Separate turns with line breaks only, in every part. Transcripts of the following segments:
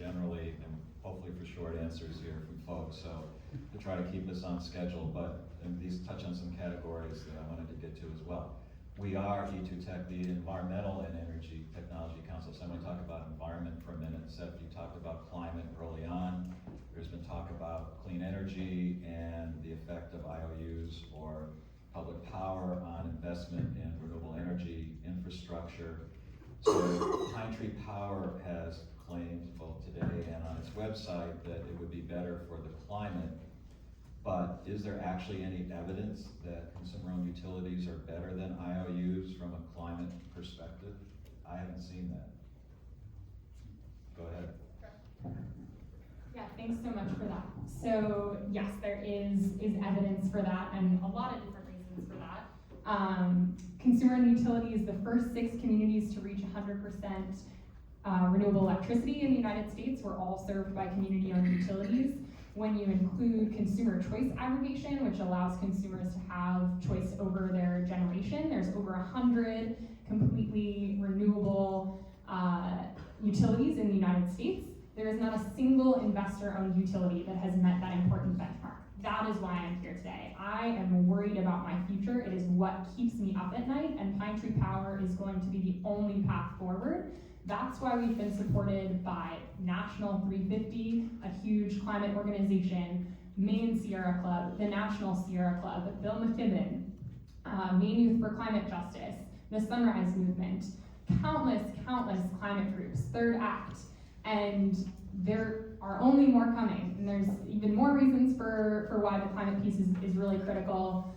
generally, and hopefully for short answers here from folks, so to try to keep us on schedule, but these touch on some categories that I wanted to get to as well. We are E2Tech, the Environmental and Energy Technology Council, so I'm going to talk about environment for a minute. Seth, you talked about climate early on. There's been talk about clean energy and the effect of IOUs or public power on investment in renewable energy infrastructure. So Pine Tree Power has claimed both today and on its website that it would be better for the climate, but is there actually any evidence that consumer-owned utilities are better than IOUs from a climate perspective? I haven't seen that. Go ahead.
Yeah, thanks so much for that. So yes, there is evidence for that, and a lot of different reasons for that. Consumer and utilities, the first 6 communities to reach 100% renewable electricity in the United States were all served by community-owned utilities. When you include consumer choice aggregation, which allows consumers to have choice over their generation, there's over 100 completely renewable utilities in the United States. There is not a single investor-owned utility that has met that important benchmark. That is why I'm here today. I am worried about my future. It is what keeps me up at night, and Pine Tree Power is going to be the only path forward. That's why we've been supported by National 350, a huge climate organization, Maine Sierra Club, the National Sierra Club, Bill McKibben, Maine Youth for Climate Justice, the Sunrise Movement, countless climate groups, Third Act, and there are only more coming, and there's even more reasons for why the climate piece is really critical.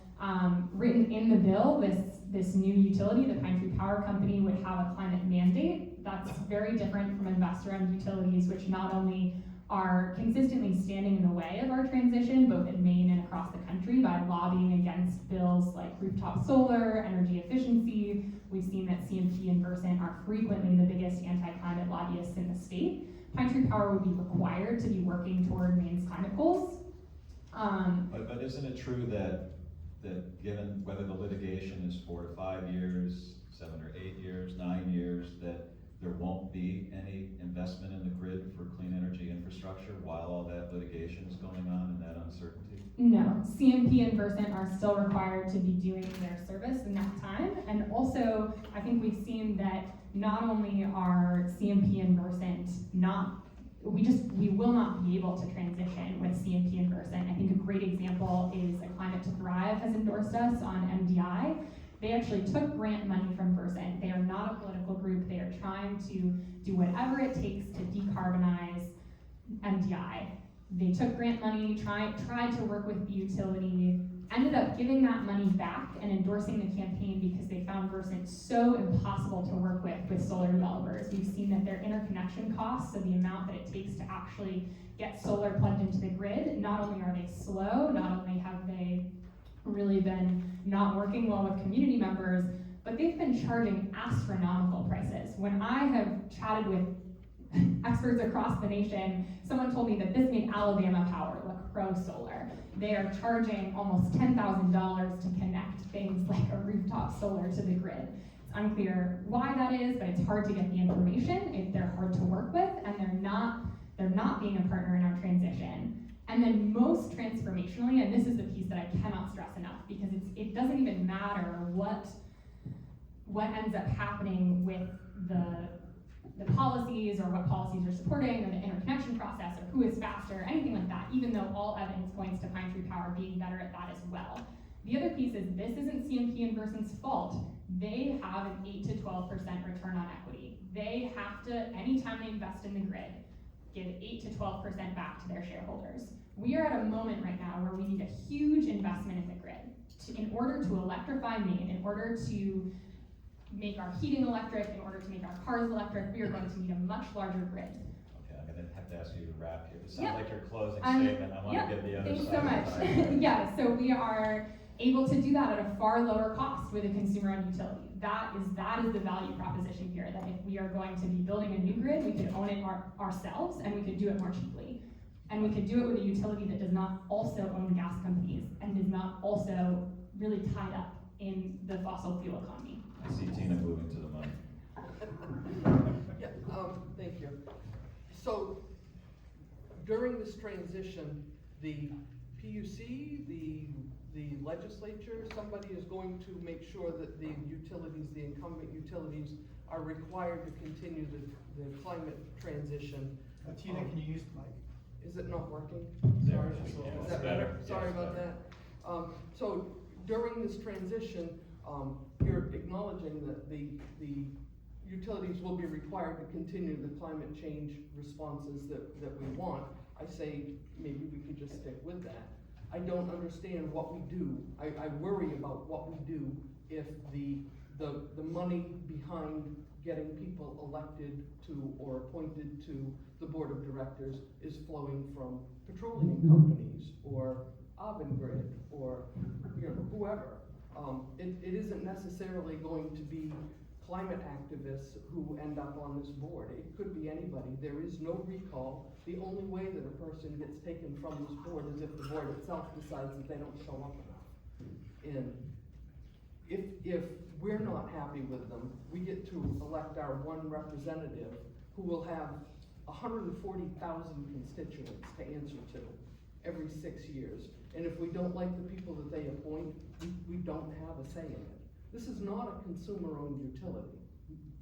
Written in the bill, this new utility, the Pine Tree Power Company, would have a climate mandate. That's very different from investor-owned utilities, which not only are consistently standing in the way of our transition, both in Maine and across the country, by lobbying against bills like rooftop solar, energy efficiency. We've seen that CMP and Versant are frequently the biggest anti-climate lobbyists in the state. Pine Tree Power would be required to be working toward Maine's climate goals.
But isn't it true that given whether the litigation is 4 to 5 years, 7 or 8 years, 9 years, that there won't be any investment in the grid for clean energy infrastructure while all that litigation is going on and that uncertainty?
No, CMP and Versant are still required to be doing their service in that time. And also, I think we've seen that not only are CMP and Versant we will not be able to transition with CMP and Versant. I think a great example is a Climate to Thrive has endorsed us on MDI. They actually took grant money from Versant. They are not a political group. They are trying to do whatever it takes to decarbonize MDI. They took grant money, tried to work with the utility, ended up giving that money back and endorsing the campaign because they found Versant so impossible to work with solar developers. We've seen that their interconnection costs, so the amount that it takes to actually get solar plugged into the grid, not only are they slow, not only have they really been not working well with community members, but they've been charging astronomical prices. When I have chatted with experts across the nation, someone told me that this made Alabama Power look pro-solar. They are charging almost $10,000 to connect things like a rooftop solar to the grid. It's unclear why that is, but it's hard to get the information. They're hard to work with, and they're not being a partner in our transition. And then most transformationally, and this is the piece that I cannot stress enough, because it doesn't even matter what ends up happening with the policies or what policies you're supporting or the interconnection process or who is faster, anything like that, even though all evidence points to Pine Tree Power being better at that as well. The other piece is this isn't CMP and Versant's fault. They have an 8 to 12% return on equity. They have to, anytime they invest in the grid, give 8 to 12% back to their shareholders. We are at a moment right now where we need a huge investment in the grid in order to electrify Maine, in order to make our heating electric, in order to make our cars electric. We are going to need a much larger grid.
Okay, I'm going to have to ask you to wrap here. It sounds
Yep.
like your closing statement. I want to get the other
Thanks
side.
so much. Yeah, so we are able to do that at a far lower cost with a consumer-owned utility. That is the value proposition here, that if we are going to be building a new grid, we could own it ourselves, and we could do it more cheaply. And we could do it with a utility that does not also own gas companies and is not also really tied up in the fossil fuel economy.
I see Tina moving to the mic.
Yeah, thank you. So during this transition, the PUC, the legislature, somebody is going to make sure that the utilities, the incumbent utilities, are required to continue the climate transition.
Tina, can you use the mic?
Is it not working?
There
Sorry,
it is.
is
Yeah,
that
it's
better?
better.
Sorry
Yeah, it's
about
better.
that. So during this transition, you're acknowledging that the utilities will be required to continue the climate change responses that we want. I say maybe we could just stick with that. I don't understand what we do. I worry about what we do if the money behind getting people elected to or appointed to the board of directors is flowing from petroleum companies or Avangrid or whoever. It isn't necessarily going to be climate activists who end up on this board. It could be anybody. There is no recall. The only way that a person gets taken from this board is if the board itself decides that they don't show up enough. And if we're not happy with them, we get to elect our one representative who will have 140,000 constituents to answer to every 6 years. And if we don't like the people that they appoint, we don't have a say in it. This is not a consumer-owned utility.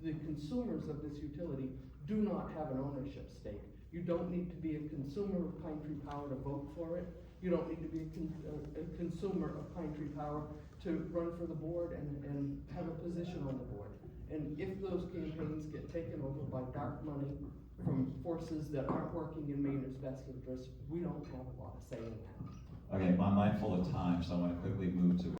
The consumers of this utility do not have an ownership stake. You don't need to be a consumer of Pine Tree Power to vote for it. You don't need to be a consumer of Pine Tree Power to run for the board and have a position on the board. And if those campaigns get taken over by dark money from forces that aren't working in Maynard's best interest, we don't have a lot of say in that.
Okay, I'm mindful of time, so I want to quickly move to